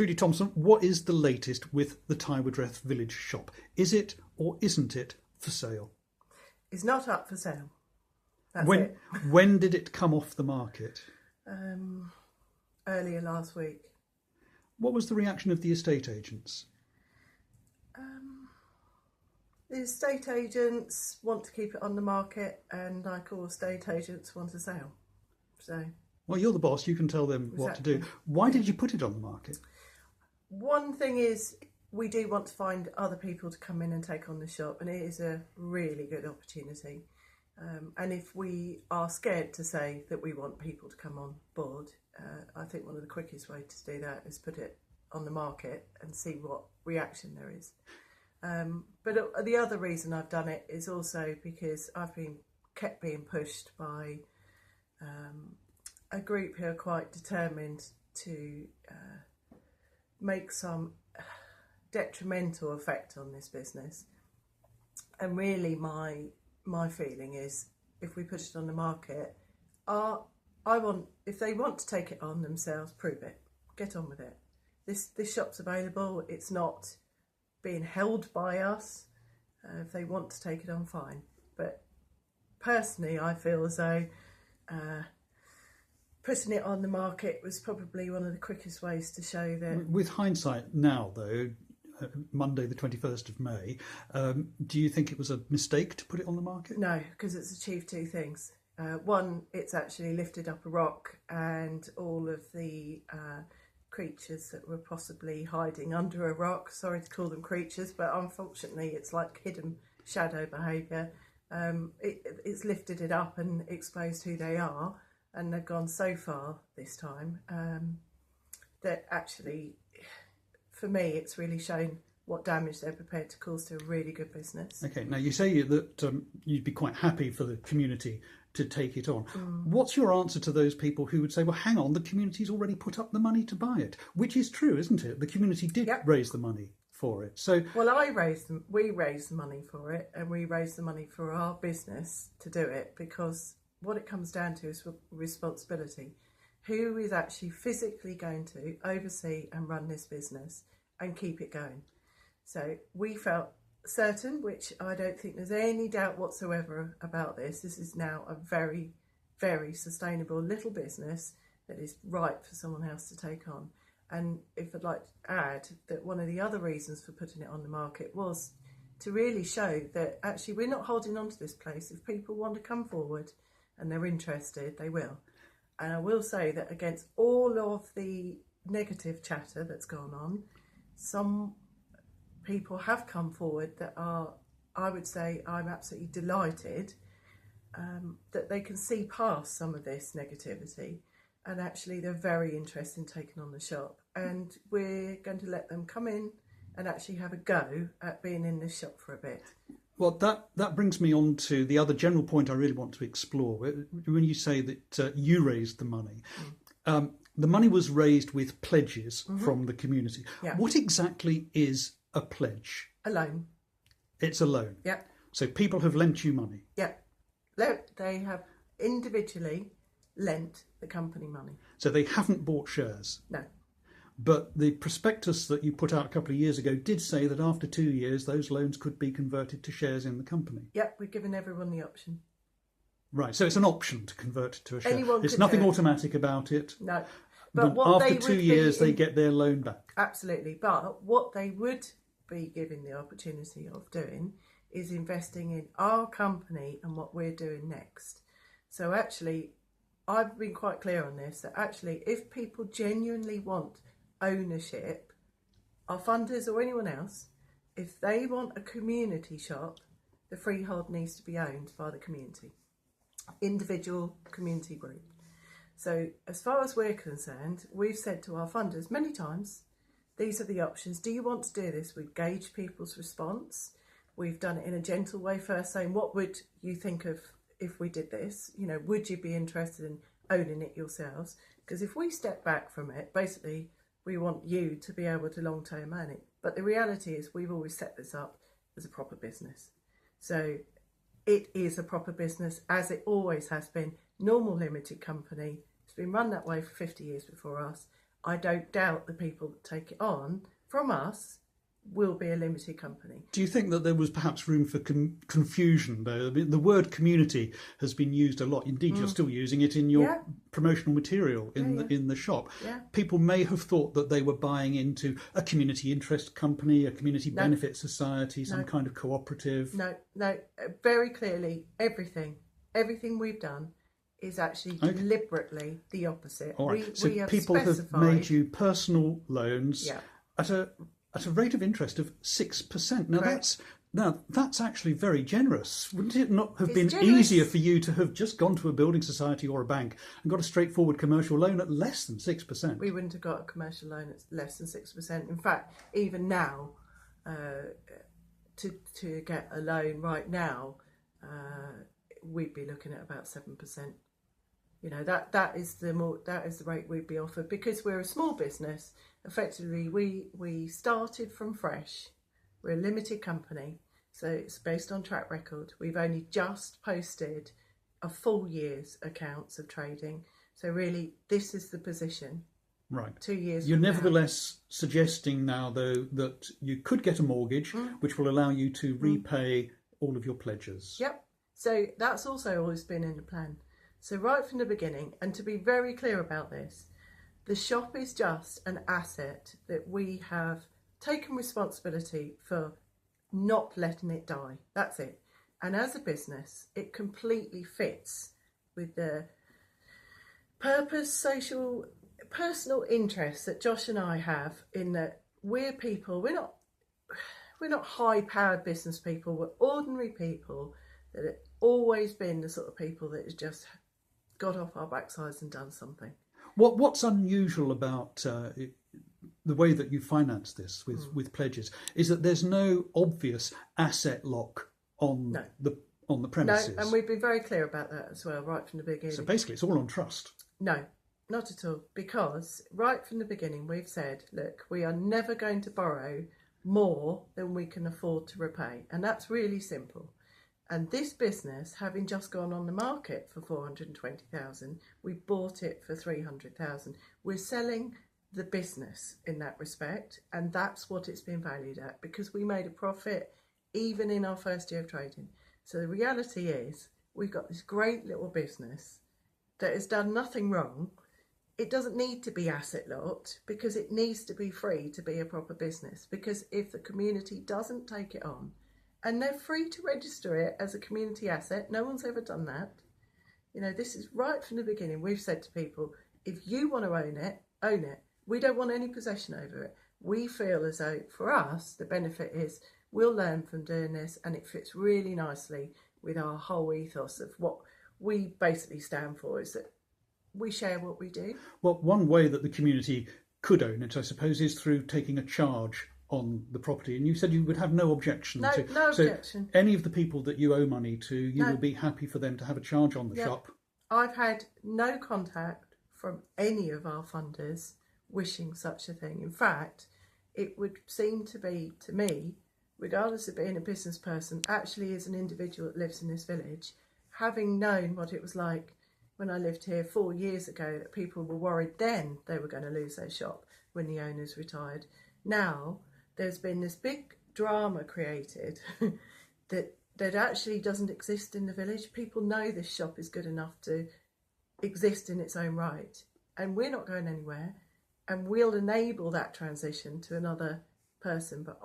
Trudy Thompson, what is the latest with the Tywardreath Village shop? Is it or isn't it for sale? It's not up for sale. That's when it. When did it come off the market? Earlier last week. What was the reaction of the estate agents? The estate agents want to keep it on the market, and like all estate agents want a sale. So, well, you're the boss, you can tell them what to do. Why did you put it on the market? One thing is, we do want to find other people to come in and take on the shop, and it is a really good opportunity. And if we are scared to say that we want people to come on board, I think one of the quickest ways to do that is put it on the market and see what reaction there is. But the other reason I've done it is also because I've kept being pushed by a group who are quite determined to make some detrimental effect on this business. And really my feeling is, if we put it on the market, if they want to take it on themselves, prove it, get on with it. This shop's available, it's not being held by us. If they want to take it on, fine. But personally, I feel as though putting it on the market was probably one of the quickest ways to show that. With hindsight now, though, Monday the 21st of May, do you think it was a mistake to put it on the market? No, because it's achieved two things. One, it's actually lifted up a rock, and all of the creatures that were possibly hiding under a rock, sorry to call them creatures, but unfortunately it's like hidden shadow behaviour. It's lifted it up and exposed who they are, and they've gone so far this time that actually, for me, it's really shown what damage they're prepared to cause to a really good business. Okay, now you say that you'd be quite happy for the community to take it on. What's your answer to those people who would say, well, hang on, the community's already put up the money to buy it? Which is true, isn't it? The community did raise the money for it. So, well, we raised the money for it, and we raised the money for our business to do it, because what it comes down to is responsibility. Who is actually physically going to oversee and run this business and keep it going? So we felt certain, which I don't think there's any doubt whatsoever about this. This is now a very, very sustainable little business that is ripe for someone else to take on. And if I'd like to add that one of the other reasons for putting it on the market was to really show that actually we're not holding on to this place. If people want to come forward and they're interested, they will. And I will say that against all of the negative chatter that's gone on, some people have come forward that are, I would say, I'm absolutely delighted that they can see past some of this negativity, and actually they're very interested in taking on the shop, and we're going to let them come in and actually have a go at being in this shop for a bit. Well, that brings me on to the other general point I really want to explore. When you say that you raised the money, the money was raised with pledges from the community. Yeah. What exactly is a pledge? A loan. It's a loan? Yeah. So people have lent you money? Yeah. They have individually lent the company money. So they haven't bought shares? No. But the prospectus that you put out a couple of years ago did say that after 2 years, those loans could be converted to shares in the company. Yep, we've given everyone the option. Right, so it's an option to convert to a share. Anyone it's nothing automatic about it. No. But after 2 years, they get their loan back. Absolutely. But what they would be given the opportunity of doing is investing in our company and what we're doing next. So actually, I've been quite clear on this, that actually if people genuinely want ownership, our funders or anyone else, if they want a community shop, the freehold needs to be owned by the community, individual community group. So as far as we're concerned, we've said to our funders many times, these are the options. Do you want to do this? We've gauged people's response. We've done it in a gentle way first, saying, what would you think of if we did this? You know, would you be interested in owning it yourselves? Because if we step back from it, basically, we want you to be able to long-term own it. But the reality is we've always set this up as a proper business. So it is a proper business, as it always has been. Normal limited company. It's been run that way for 50 years before us. I don't doubt the people that take it on from us will be a limited company. Do you think that there was perhaps room for confusion, though? I mean, the word community has been used a lot. Indeed, you're still using it in your promotional material in the shop. Yeah. People may have thought that they were buying into a community interest company, a community benefit society, some kind of cooperative. No, very clearly, everything we've done is actually deliberately the opposite. All right. We so people have made you personal loans at a rate of interest of 6%. Now that's actually very generous. Wouldn't it not have been easier for you to have just gone to a building society or a bank and got a straightforward commercial loan at less than 6%? We wouldn't have got a commercial loan at less than 6%. In fact, even now, to get a loan right now, we'd be looking at about 7%. You know, that is the rate we'd be offered, because we're a small business. Effectively, we started from fresh. We're a limited company, so it's based on track record. We've only just posted a full year's accounts of trading. So really, this is the position. Right. 2 years. You're nevertheless suggesting now, though, that you could get a mortgage, which will allow you to repay all of your pledges. Yep. So that's also always been in the plan. So right from the beginning, and to be very clear about this, the shop is just an asset that we have taken responsibility for not letting it die. That's it. And as a business, it completely fits with the purpose, social, personal interests that Josh and I have, in that we're people, we're not high-powered business people, we're ordinary people that have always been the sort of people that has just got off our backsides and done something. What's unusual about the way that you finance this with pledges is that there's no obvious asset lock on the premises. No, and we've been very clear about that as well, right from the beginning. So basically, it's all on trust. No, not at all, because right from the beginning we've said, look, we are never going to borrow more than we can afford to repay, and that's really simple. And this business, having just gone on the market for 420,000, we bought it for 300,000. We're selling the business in that respect, and that's what it's been valued at, because we made a profit even in our first year of trading. So the reality is, we've got this great little business that has done nothing wrong. It doesn't need to be asset locked, because it needs to be free to be a proper business. Because if the community doesn't take it on, and they're free to register it as a community asset, no one's ever done that. You know, this is right from the beginning. We've said to people, if you want to own it, own it. We don't want any possession over it. We feel as though, for us, the benefit is we'll learn from doing this, and it fits really nicely with our whole ethos of what we basically stand for, is that we share what we do. Well, one way that the community could own it, I suppose, is through taking a charge on the property, and you said you would have no objection no objection. So any of the people that you owe money to, you will be happy for them to have a charge on the shop. I've had no contact from any of our funders wishing such a thing. In fact, it would seem to be, to me, regardless of being a business person, actually as an individual that lives in this village, having known what it was like when I lived here 4 years ago, that people were worried then they were going to lose their shop when the owners retired. Now there's been this big drama created that actually doesn't exist in the village. People know this shop is good enough to exist in its own right, and we're not going anywhere, and we'll enable that transition to another person. But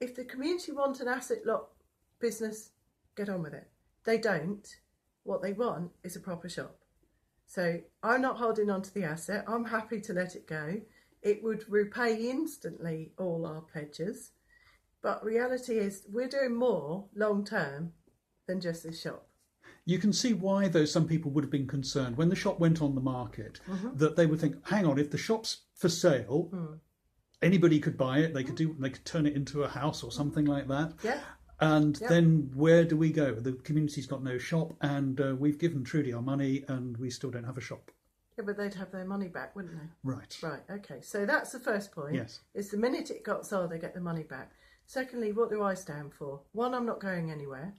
if the community want an asset lock business, get on with it. They don't. What they want is a proper shop. So I'm not holding on to the asset. I'm happy to let it go. It would repay instantly all our pledges. But reality is, we're doing more long term than just this shop. You can see why, though, some people would have been concerned when the shop went on the market, that they would think, hang on, if the shop's for sale, anybody could buy it, they could turn it into a house or something like that. Yeah. And then where do we go? The community's got no shop, and we've given Trudy our money, and we still don't have a shop. Yeah, but they'd have their money back, wouldn't they? Right. Right, okay. So that's the first point. Yes. Is the minute it got sold, they get the money back. Secondly, what do I stand for? One, I'm not going anywhere.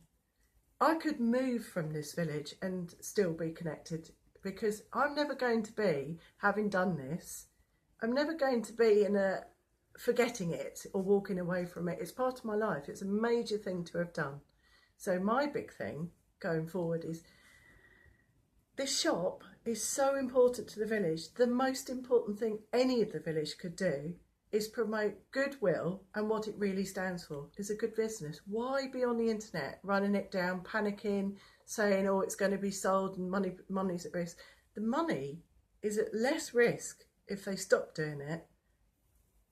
I could move from this village and still be connected, because I'm never going to be, having done this, I'm never going to be in a forgetting it or walking away from it. It's part of my life. It's a major thing to have done. So my big thing going forward is this shop is so important to the village. The most important thing any of the village could do is promote goodwill, and what it really stands for is a good business. Why be on the internet running it down, panicking, saying, oh, it's going to be sold and money's at risk? The money is at less risk if they stop doing it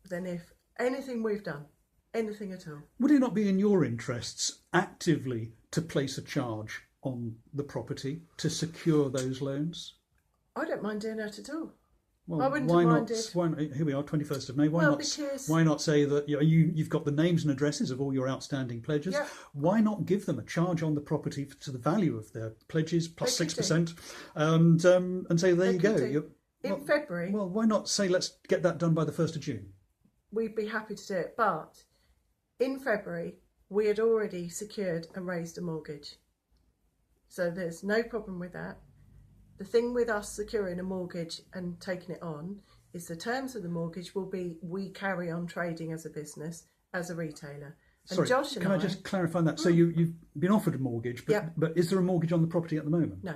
than if anything we've done, anything at all. Would it not be in your interests actively to place a charge on the property to secure those loans? I don't mind doing that at all. Well, I wouldn't why have not? minded. Here we are, 21st of May. Well, because Why not say that you've got the names and addresses of all your outstanding pledges? Yeah. Why not give them a charge on the property to the value of their pledges plus They could 6%, and say there They you could go. do. In February, Well, why not say let's get that done by the 1st of June? we'd be happy to do it. But in February, we had already secured and raised a mortgage. So there's no problem with that. The thing with us securing a mortgage and taking it on is the terms of the mortgage will be we carry on trading as a business, as a retailer. And Sorry, Josh and can I just clarify that? So you've been offered a mortgage, but, Yeah. but is there a mortgage on the property at the moment? No.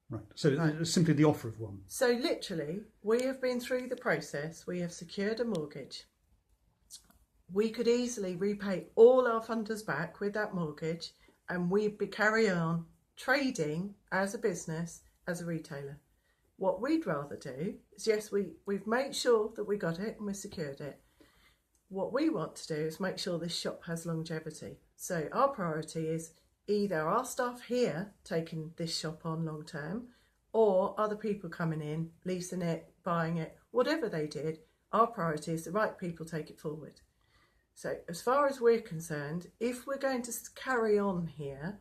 Right. So it's simply the offer of one. So literally, we have been through the process. We have secured a mortgage. We could easily repay all our funders back with that mortgage, and we'd be carry on trading as a business, as a retailer. What we'd rather do is, yes, we've made sure that we got it and we secured it. What we want to do is make sure this shop has longevity. So our priority is either our staff here taking this shop on long term, or other people coming in, leasing it, buying it, whatever they did. Our priority is the right people take it forward. So as far as we're concerned, if we're going to carry on here,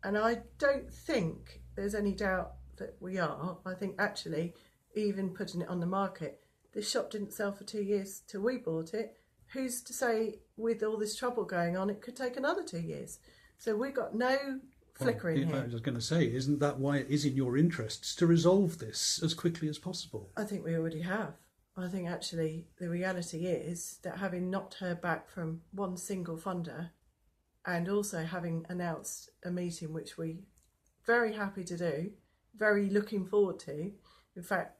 and I don't think there's any doubt that we are, I think actually even putting it on the market, this shop didn't sell for 2 years till we bought it. Who's to say with all this trouble going on it could take another 2 years? So we've got no flickering I here. was going to say, isn't that why it is in your interests to resolve this as quickly as possible? I think we already have. I think actually the reality is that having not heard back from one single funder, and also having announced a meeting which we very happy to do, very looking forward to. In fact,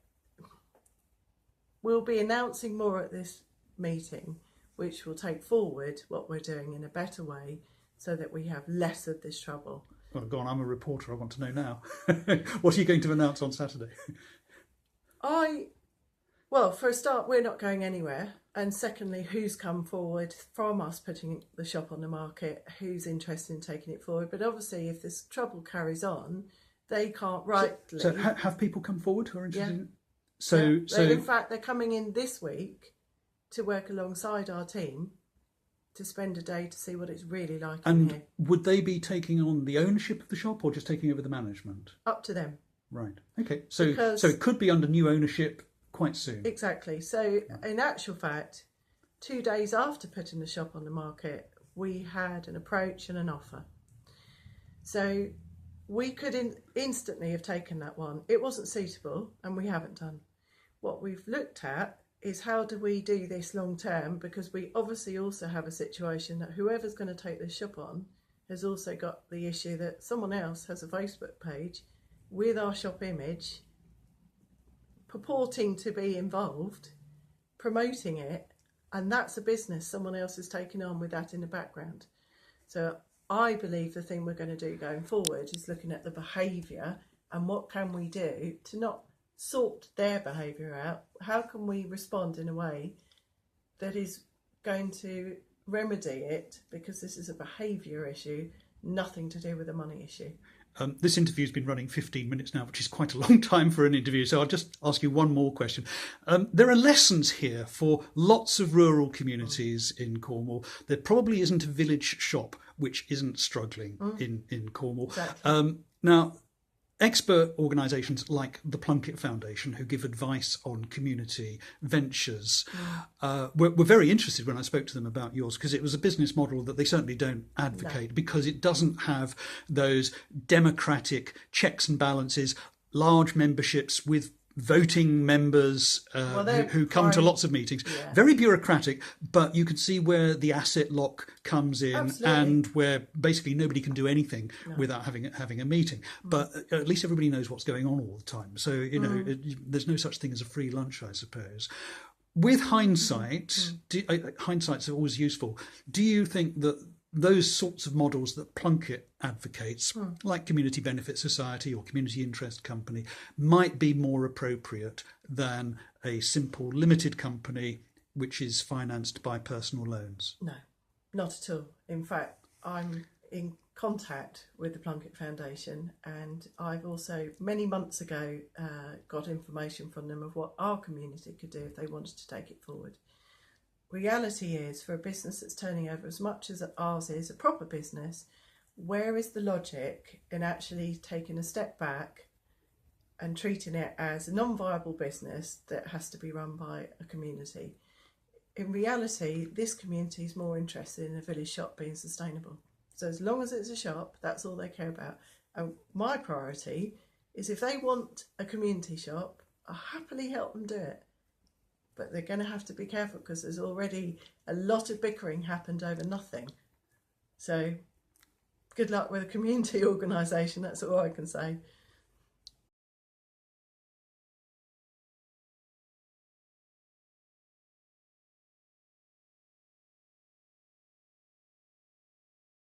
we'll be announcing more at this meeting, which will take forward what we're doing in a better way so that we have less of this trouble. Well, go on, I'm a reporter, I want to know now. What are you going to announce on Saturday? Well, for a start, we're not going anywhere. And secondly, who's come forward from us putting the shop on the market, who's interested in taking it forward. But obviously, if this trouble carries on, they can't rightly... So have people come forward who are interested in it? So in fact, they're coming in this week to work alongside our team to spend a day to see what it's really like in here. And would they be taking on the ownership of the shop or just taking over the management? Up to them. Right. Okay. So Because- it could be under new ownership quite soon. Exactly. So in actual fact, 2 days after putting the shop on the market, we had an approach and an offer. So we could instantly have taken that one. It wasn't suitable and we haven't done. What we've looked at is how do we do this long term, because we obviously also have a situation that whoever's going to take this shop on has also got the issue that someone else has a Facebook page with our shop image purporting to be involved, promoting it, and that's a business someone else is taking on with that in the background. So I believe the thing we're going to do going forward is looking at the behaviour and what can we do to not sort their behaviour out. How can we respond in a way that is going to remedy it, because this is a behaviour issue, nothing to do with a money issue. This interview's been running 15 minutes now, which is quite a long time for an interview, so I'll just ask you one more question. There are lessons here for lots of rural communities in Cornwall. There probably isn't a village shop which isn't struggling in Cornwall. Exactly. Now, expert organisations like the Plunkett Foundation, who give advice on community ventures, were very interested when I spoke to them about yours, because it was a business model that they certainly don't advocate, because it doesn't have those democratic checks and balances, large memberships with voting members who come to lots of meetings. Yeah. Very bureaucratic, but you can see where the asset lock comes in. Absolutely. And where basically nobody can do anything without having a meeting. But at least everybody knows what's going on all the time. So, there's no such thing as a free lunch, I suppose. With hindsight, hindsight's always useful. Do you think that those sorts of models that Plunkett advocates, like Community Benefit Society or Community Interest Company, might be more appropriate than a simple limited company which is financed by personal loans? No, not at all. In fact, I'm in contact with the Plunkett Foundation, and I've also, many months ago, got information from them of what our community could do if they wanted to take it forward. Reality is, for a business that's turning over as much as ours is, a proper business, where is the logic in actually taking a step back and treating it as a non-viable business that has to be run by a community? In reality, this community is more interested in a village shop being sustainable. So as long as it's a shop, that's all they care about. And my priority is, if they want a community shop, I'll happily help them do it. But they're going to have to be careful, because there's already a lot of bickering happened over nothing. So good luck with a community organisation, that's all I can say.